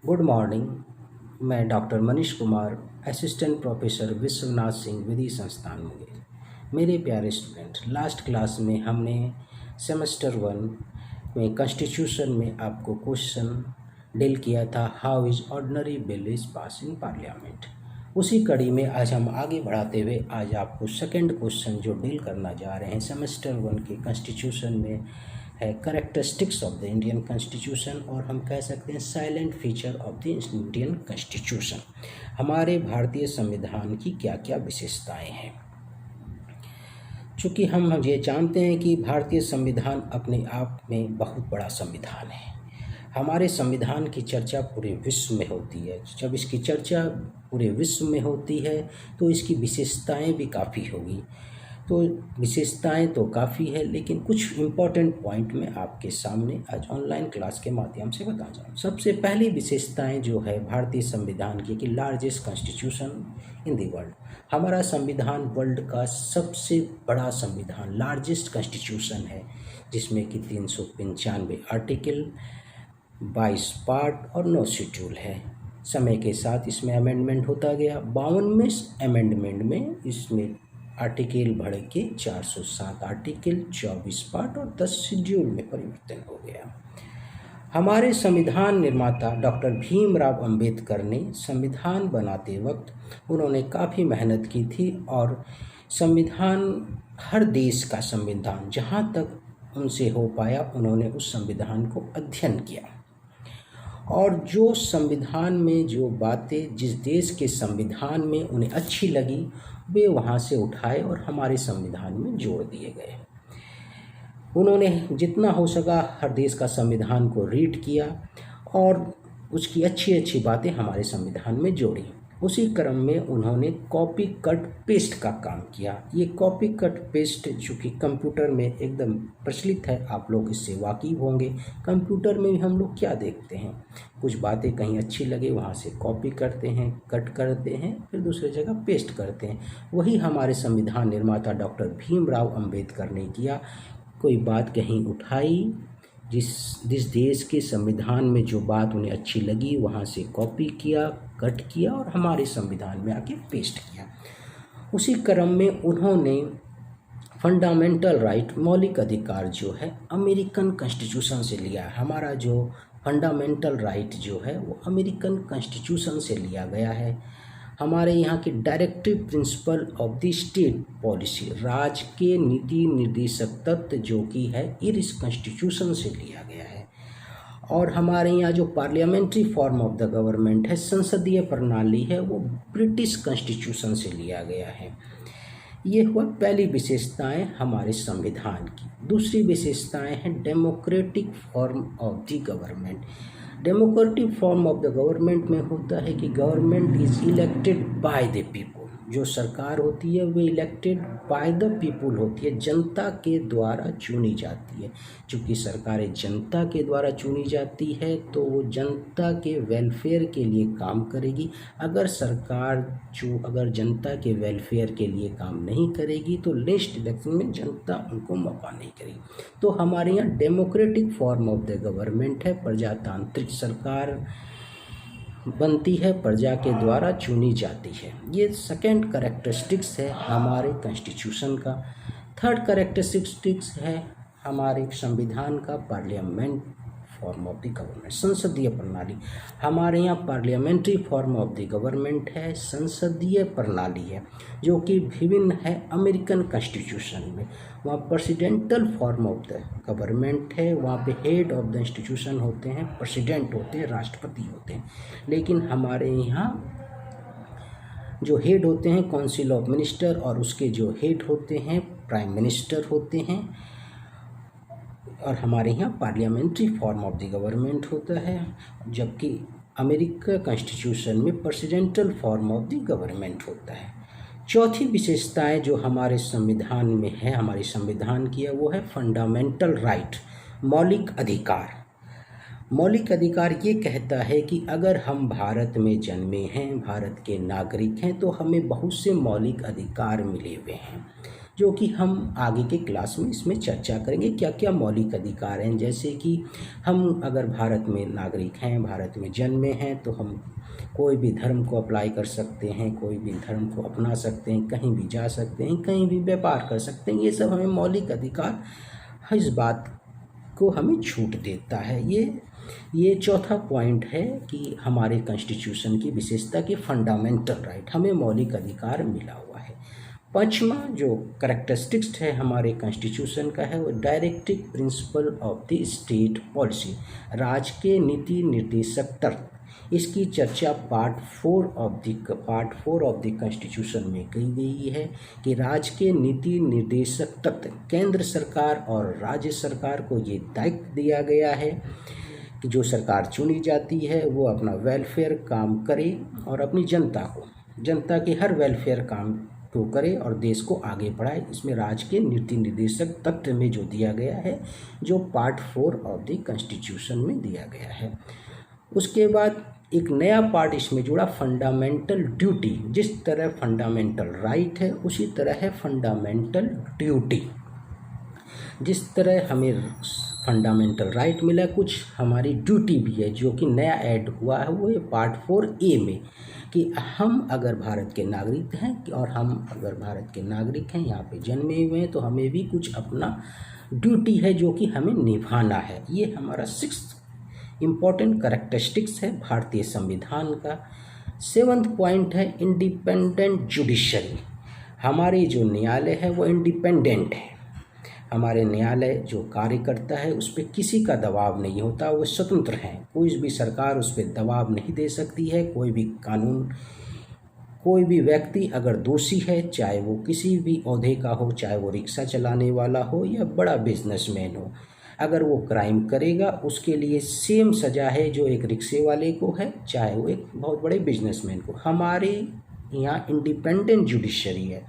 Good morning. मैं doctor Manish Kumar, assistant professor Vishwanath Singh Vidhi Sansthan Munger. मेरे प्यारे स्टूडेंट, लास्ट क्लास में हमने सेमेस्टर 1 में कॉन्स्टिट्यूशन में आपको क्वेश्चन डील किया था, how is ordinary bill is pass in parliament. उसी कड़ी में आज हम आगे बढ़ाते हुए आज आपको सेकंड क्वेश्चन जो डील करना जा रहे हैं सेमेस्टर 1 के कॉन्स्टिट्यूशन में है, characteristics of the Indian constitution, और हम कह सकते हैं silent feature of the Indian constitution. हमारे भारतीय संविधान की क्या क्या विशेषताएं हैं। चूँकि हम ये जानते हैं कि भारतीय संविधान अपने आप में बहुत बड़ा संविधान है। हमारे संविधान की चर्चा पूरे विश्व में होती है। जब इसकी चर्चा पूरे विश्व में होती है तो इसकी विशेषताएं भी काफ़ी होगी। तो विशेषताएं तो काफ़ी है, लेकिन कुछ इम्पॉर्टेंट पॉइंट मैं आपके सामने आज ऑनलाइन क्लास के माध्यम से बता जाऊँ। सबसे पहली विशेषताएं जो है भारतीय संविधान की कि largest constitution in the world. हमारा संविधान वर्ल्ड का सबसे बड़ा संविधान, लार्जेस्ट कॉन्स्टिट्यूशन है, जिसमें कि 395 आर्टिकल, 22 पार्ट और 9 शेड्यूल है। समय के साथ इसमें अमेंडमेंट होता गया। 52वें अमेंडमेंट में इसमें आर्टिकल बढ़ के 407 आर्टिकल, 24 पार्ट और 10 शेड्यूल में परिवर्तन हो गया। हमारे संविधान निर्माता डॉक्टर भीमराव अंबेडकर ने संविधान बनाते वक्त उन्होंने काफ़ी मेहनत की थी, और संविधान, हर देश का संविधान जहाँ तक उनसे हो पाया उन्होंने उस संविधान को अध्ययन किया, और जो संविधान में जो बातें जिस देश के संविधान में उन्हें अच्छी लगी वे वहाँ से उठाए और हमारे संविधान में जोड़ दिए गए। उन्होंने जितना हो सका हर देश का संविधान को रीड किया और उसकी अच्छी अच्छी बातें हमारे संविधान में जोड़ी। उसी क्रम में उन्होंने कॉपी कट पेस्ट का काम किया। ये कॉपी कट पेस्ट चूँकि कंप्यूटर में एकदम प्रचलित है, आप लोग इससे वाकिफ होंगे। कंप्यूटर में हम लोग क्या देखते हैं, कुछ बातें कहीं अच्छी लगे वहाँ से कॉपी करते हैं, कट करते हैं, फिर दूसरी जगह पेस्ट करते हैं। वही हमारे संविधान निर्माता डॉक्टर भीमराव अंबेडकर ने किया। कोई बात कहीं उठाई, जिस देश के संविधान में जो बात उन्हें अच्छी लगी वहाँ से कॉपी किया, कट किया और हमारे संविधान में आके पेस्ट किया। उसी क्रम में उन्होंने फंडामेंटल राइट, मौलिक अधिकार जो है अमेरिकन कॉन्स्टिट्यूशन से लिया। हमारा जो फंडामेंटल राइट जो है वो अमेरिकन कॉन्स्टिट्यूशन से लिया गया है। हमारे यहाँ के directive principle of the state policy, राज्य के नीति निर्देशक तत्व जो कि है ये इस कॉन्स्टिट्यूशन से लिया गया है। और हमारे यहाँ जो parliamentary form of the government है, संसदीय प्रणाली है, वो ब्रिटिश कॉन्स्टिट्यूशन से लिया गया है। ये हुआ पहली विशेषताएं हमारे संविधान की। दूसरी विशेषताएं हैं democratic form of the government. Democratic form of the government में होता है कि government is elected by the people. जो सरकार होती है वो इलेक्टेड बाय द पीपल होती है, जनता के द्वारा चुनी जाती है। चूँकि सरकारें जनता के द्वारा चुनी जाती है तो वो जनता के वेलफेयर के लिए काम करेगी। अगर सरकार अगर जनता के वेलफेयर के लिए काम नहीं करेगी तो नेक्स्ट इलेक्शन में जनता उनको मौका नहीं करेगी। तो हमारे यहाँ democratic form of the government है, प्रजातांत्रिक सरकार बनती है, प्रजा के द्वारा चुनी जाती है। ये सेकंड कैरेक्टरिस्टिक्स है हमारे कॉन्स्टिट्यूशन का। थर्ड कैरेक्टरिस्टिक्स है हमारे संविधान का parliament form of the government, संसदीय प्रणाली। हमारे यहाँ parliamentary form of the government है, संसदीय प्रणाली है, जो कि विभिन्न है अमेरिकन कॉन्स्टिट्यूशन में। वहाँ presidential form of the government है, वहाँ पे हेड ऑफ द इंस्टीट्यूशन होते हैं, प्रेसिडेंट होते हैं, राष्ट्रपति होते हैं। लेकिन हमारे यहाँ जो हेड होते हैं काउंसिल ऑफ मिनिस्टर, और उसके जो हेड होते हैं प्राइम मिनिस्टर होते हैं। और हमारे यहाँ parliamentary form of the government होता है, जबकि अमेरिका कॉन्स्टिट्यूशन में presidential form of the government होता है। चौथी विशेषताएं जो हमारे संविधान में है, हमारे संविधान की है, वो है फंडामेंटल राइट, मौलिक अधिकार। मौलिक अधिकार ये कहता है कि अगर हम भारत में जन्मे हैं, भारत के नागरिक हैं, तो हमें बहुत से मौलिक अधिकार मिले हुए हैं। जो कि हम आगे के क्लास में इसमें चर्चा करेंगे क्या क्या मौलिक अधिकार हैं। जैसे कि हम अगर भारत में नागरिक हैं, भारत में जन्मे हैं, तो हम कोई भी धर्म को अप्लाई कर सकते हैं, कोई भी धर्म को अपना सकते हैं, कहीं भी जा सकते हैं, कहीं भी व्यापार कर सकते हैं। ये सब हमें मौलिक अधिकार इस बात को हमें छूट देता है। ये चौथा पॉइंट है कि हमारे कॉन्स्टिट्यूशन की विशेषता कि फंडामेंटल राइट, हमें मौलिक अधिकार मिला हुआ है। पांचवा जो कैरेक्टरिस्टिक्स है हमारे कॉन्स्टिट्यूशन का है, वो directive principle of the state policy, राज्य के नीति निर्देशक तर्क। इसकी चर्चा पार्ट 4 ऑफ द कॉन्स्टिट्यूशन में की गई है कि राज्य के नीति निर्देशक तत्व, केंद्र सरकार और राज्य सरकार को ये दायित्व दिया गया है कि जो सरकार चुनी जाती है वो अपना वेलफेयर काम करे और अपनी जनता के हर वेलफेयर काम को करे और देश को आगे बढ़ाए। इसमें राज्य के नीति निर्देशक तत्व में जो दिया गया है, जो पार्ट 4 ऑफ द कॉन्स्टिट्यूशन में दिया गया है। उसके बाद एक नया पार्ट इसमें जुड़ा, फंडामेंटल ड्यूटी। जिस तरह फंडामेंटल राइट है उसी तरह है फंडामेंटल ड्यूटी। जिस तरह हमें फंडामेंटल राइट मिला, कुछ हमारी ड्यूटी भी है जो कि नया ऐड हुआ है, वो है पार्ट 4A में कि हम अगर भारत के नागरिक हैं, यहाँ पे जन्मे हुए हैं, तो हमें भी कुछ अपना ड्यूटी है जो कि हमें निभाना है। ये हमारा 6th इम्पॉर्टेंट कैरेक्टरिस्टिक्स है भारतीय संविधान का। 7th पॉइंट है इंडिपेंडेंट जुडिशरी। हमारे जो न्यायालय है वो इंडिपेंडेंट है। हमारे न्यायालय जो कार्य करता है उस पर किसी का दबाव नहीं होता, वो स्वतंत्र हैं। कोई भी सरकार उस पर दबाव नहीं दे सकती है। कोई भी व्यक्ति अगर दोषी है, चाहे वो किसी भी ओहदे का हो, चाहे वो रिक्शा चलाने वाला हो या बड़ा बिजनेसमैन हो, अगर वो क्राइम करेगा उसके लिए सेम सज़ा है जो एक रिक्शे वाले को है, चाहे वो एक बहुत बड़े बिजनेसमैन को। हमारे यहाँ इंडिपेंडेंट जुडिशरी है।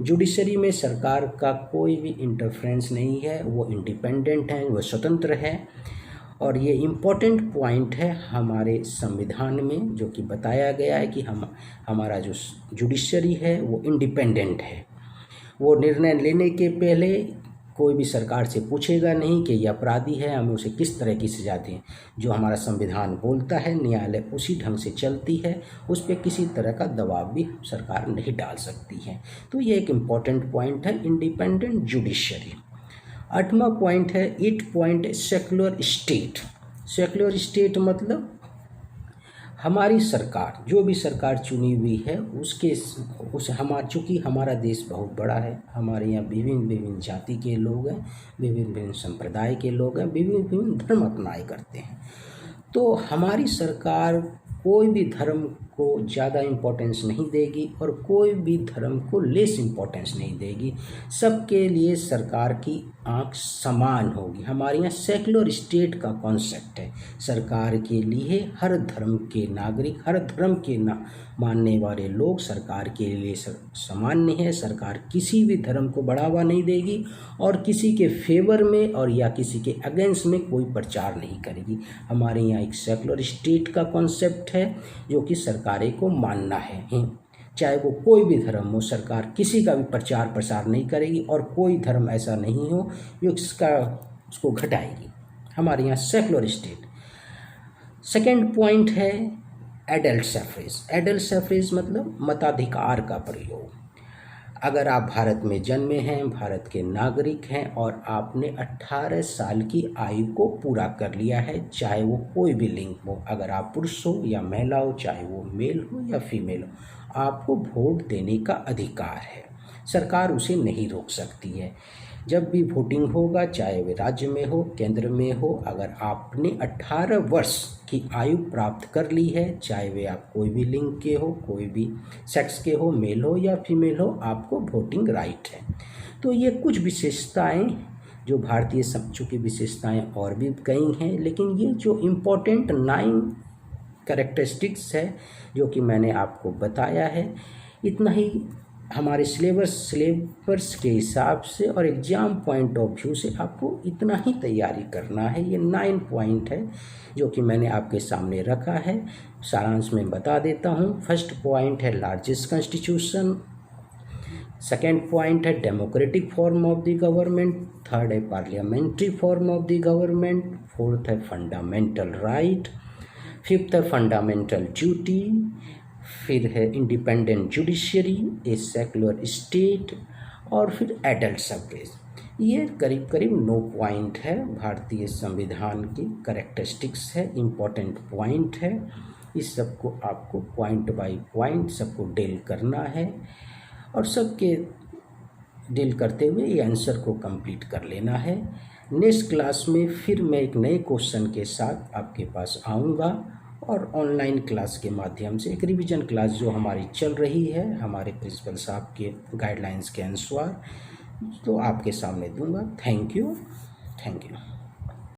जुडिशरी में सरकार का कोई भी इंटरफेरेंस नहीं है, वो इंडिपेंडेंट है, वो स्वतंत्र है। और ये इम्पोर्टेंट पॉइंट है हमारे संविधान में जो कि बताया गया है कि हमारा जो जुडिशरी है वो इंडिपेंडेंट है। वो निर्णय लेने के पहले कोई भी सरकार से पूछेगा नहीं कि ये अपराधी है, हमें उसे किस तरह की सज़ा दें। जो हमारा संविधान बोलता है, न्यायालय उसी ढंग से चलती है, उस पर किसी तरह का दबाव भी सरकार नहीं डाल सकती है। तो ये एक इम्पॉर्टेंट पॉइंट है, इंडिपेंडेंट जुडिशरी। 8वां पॉइंट है 8 point secular state. Secular state मतलब हमारी सरकार, जो भी सरकार चुनी हुई है चूँकि हमारा देश बहुत बड़ा है, हमारे यहाँ विभिन्न जाति के लोग हैं, विभिन्न संप्रदाय के लोग हैं, विभिन्न धर्म अपनाए करते हैं। तो हमारी सरकार कोई भी धर्म को ज़्यादा इम्पोर्टेंस नहीं देगी और कोई भी धर्म को लेस इम्पोर्टेंस नहीं देगी। सबके लिए सरकार की आंख समान होगी। हमारे यहाँ सेक्युलर स्टेट का कॉन्सेप्ट है। सरकार के लिए हर धर्म के नागरिक, हर धर्म के मानने वाले लोग सरकार के लिए सामान्य है। सरकार किसी भी धर्म को बढ़ावा नहीं देगी और किसी के फेवर में और या किसी के अगेंस्ट में कोई प्रचार नहीं करेगी। हमारे यहाँ एक सेक्युलर स्टेट का कॉन्सेप्ट है जो कि सरकारें को मानना है। चाहे वो कोई भी धर्म हो, सरकार किसी का भी प्रचार प्रसार नहीं करेगी और कोई धर्म ऐसा नहीं हो जो उसको घटाएगी। हमारे यहाँ सेक्युलर स्टेट। सेकंड पॉइंट है एडल्ट सफरेज। एडल्ट सफरेज मतलब मताधिकार का प्रयोग। अगर आप भारत में जन्मे हैं, भारत के नागरिक हैं और आपने 18 साल की आयु को पूरा कर लिया है, चाहे वो कोई भी लिंग हो, अगर आप पुरुष हो या महिला हो, चाहे वो मेल हो या फीमेल हो, आपको वोट देने का अधिकार है। सरकार उसे नहीं रोक सकती है। जब भी वोटिंग होगा, चाहे वे राज्य में हो, केंद्र में हो, अगर आपने 18 वर्ष की आयु प्राप्त कर ली है, चाहे वे आप कोई भी लिंग के हो, कोई भी सेक्स के हो, मेल हो या फीमेल हो, आपको वोटिंग राइट है। तो ये कुछ विशेषताएं जो भारतीय संविधान की विशेषताएं और भी कई हैं, लेकिन ये जो इम्पोर्टेंट 9 कैरेक्टरिस्टिक्स है जो कि मैंने आपको बताया है, इतना ही हमारे सिलेबस के हिसाब से और एग्ज़ाम पॉइंट ऑफ व्यू से आपको इतना ही तैयारी करना है। ये 9 पॉइंट है जो कि मैंने आपके सामने रखा है। सारांश में बता देता हूँ। फर्स्ट पॉइंट है लार्जेस्ट कॉन्स्टिट्यूशन। सेकेंड पॉइंट है democratic form of the government, third है parliamentary form of the government, fourth है फंडामेंटल राइट, फिफ्थ है फंडामेंटल ड्यूटी, फिर है independent judiciary, a secular state, और फिर एडल्ट सफ्रेज। ये करीब करीब 9 पॉइंट है भारतीय संविधान की कैरेक्टरिस्टिक्स है, इम्पोर्टेंट पॉइंट है। इस सबको आपको पॉइंट बाय पॉइंट सबको डील करना है और सबके डील करते हुए ये आंसर को कंप्लीट कर लेना है। नेक्स्ट क्लास में फिर मैं एक नए क्वेश्चन के साथ आपके पास आऊँगा और ऑनलाइन क्लास के माध्यम से एक रिवीजन क्लास जो हमारी चल रही है हमारे प्रिंसिपल साहब के गाइडलाइंस के अनुसार तो आपके सामने दूंगा। Thank you.